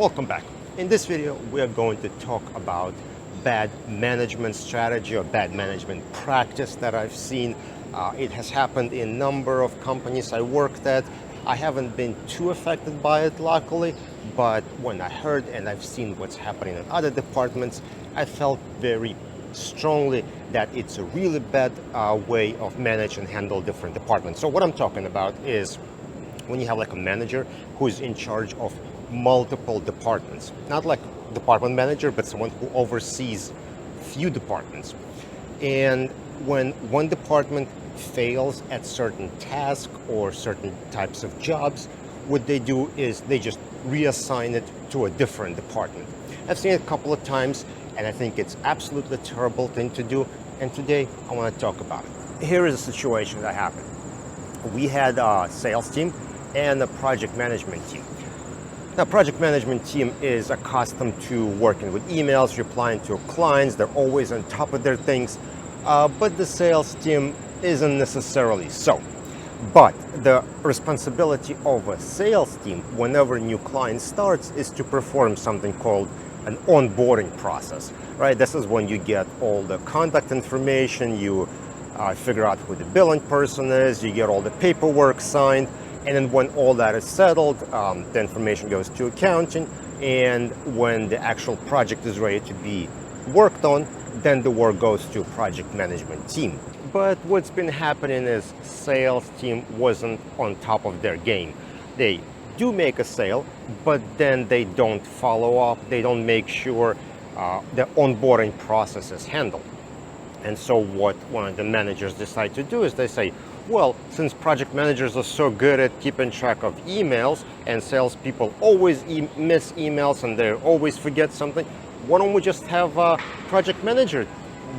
Welcome back. In this video, we are going to talk about bad management strategy or bad management practice that I've seen. It has happened in a number of companies I worked at. I haven't been too affected by it, luckily, but when I heard and I've seen what's happening in other departments, I felt very strongly that it's a really bad way of manage and handle different departments. So what I'm talking about is when you have like a manager who's in charge of multiple departments, not like department manager, but someone who oversees few departments. And when one department fails at certain tasks or certain types of jobs, what they do is they just reassign it to a different department. I've seen it a couple of times, and I think it's absolutely terrible thing to do. And today I want to talk about it. Here is a situation that happened. We had a sales team and a project management team. Now, project management team is accustomed to working with emails, replying to clients. They're always on top of their things, but the sales team isn't necessarily so. But the responsibility of a sales team whenever a new client starts is to perform something called an onboarding process, right? This is when you get all the contact information, you figure out who the billing person is, you get all the paperwork signed, and then when all that is settled, the information goes to accounting, and when the actual project is ready to be worked on, then the work goes to project management team. But what's been happening is sales team wasn't on top of their game. They do make a sale, but then they don't follow up. They don't make sure the onboarding process is handled. And so what one of the managers decide to do is they say, well, since project managers are so good at keeping track of emails and salespeople always miss emails and they always forget something, why don't we just have a project manager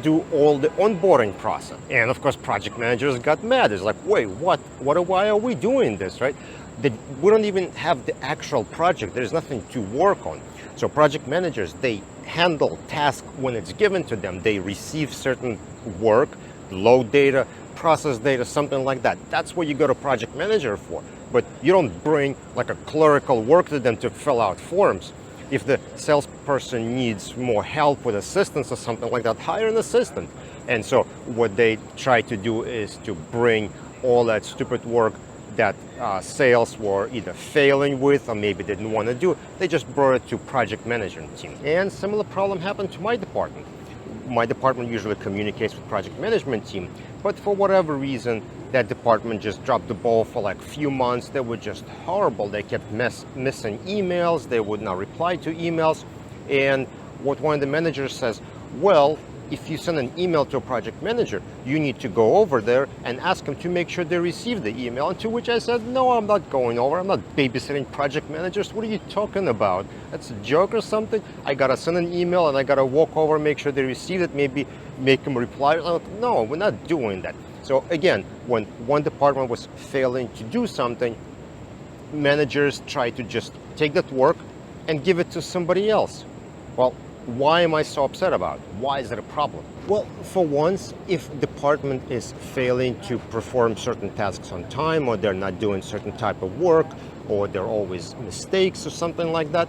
do all the onboarding process? And of course, project managers got mad. It's like, wait, why are we doing this, right? We don't even have the actual project. There's nothing to work on. So project managers, they handle tasks when it's given to them. They receive certain work, load data, process data, something like that. That's what you go to project manager for. But you don't bring like a clerical work to them to fill out forms. If the salesperson needs more help with assistance or something like that, hire an assistant. And so what they try to do is to bring all that stupid work that sales were either failing with or maybe didn't want to do, they just brought it to project management team. And similar problem happened to my department. My department usually communicates with project management team, but for whatever reason, that department just dropped the ball for like a few months. They were just horrible. They kept missing emails. They would not reply to emails. And what one of the managers says, well, if you send an email to a project manager, you need to go over there and ask them to make sure they receive the email. And to which I said, no, I'm not going over. I'm not babysitting project managers. What are you talking about? That's a joke or something? I gotta send an email and I gotta walk over, make sure they receive it, maybe make them reply. No, we're not doing that. So again, when one department was failing to do something, managers try to just take that work and give it to somebody else. Well, why am I so upset about it? Why is it a problem? Well, for once, if department is failing to perform certain tasks on time, or they're not doing certain type of work, or there are always mistakes or something like that,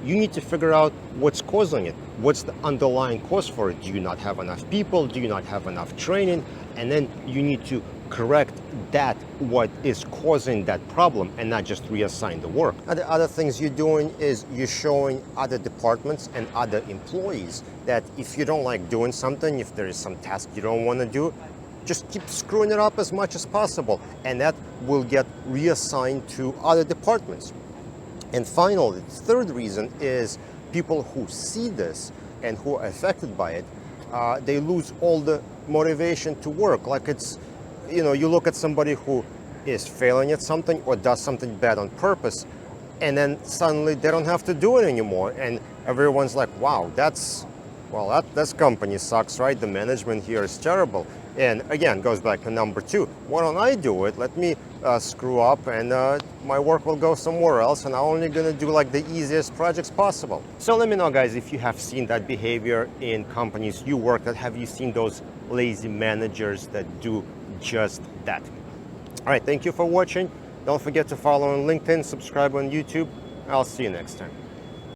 you need to figure out what's causing it. What's the underlying cause for it? Do you not have enough people? Do you not have enough training? And then you need to correct that, what is causing that problem, and not just reassign the work. Now, the other things you're doing is you're showing other departments and other employees that if you don't like doing something, if there is some task you don't want to do, just keep screwing it up as much as possible, and that will get reassigned to other departments. And finally, the third reason is people who see this and who are affected by it, they lose all the motivation to work. Like it's, you look at somebody who is failing at something or does something bad on purpose, and then suddenly they don't have to do it anymore. And everyone's like, wow, this company sucks, right? The management here is terrible. And again, goes back to number two. Why don't I do it? Let me screw up and my work will go somewhere else, and I'm only gonna do like the easiest projects possible. So let me know, guys, if you have seen that behavior in companies you work at. Have you seen those lazy managers that do just that? All right, thank you for watching. Don't forget to follow on LinkedIn, subscribe on YouTube. I'll see you next time.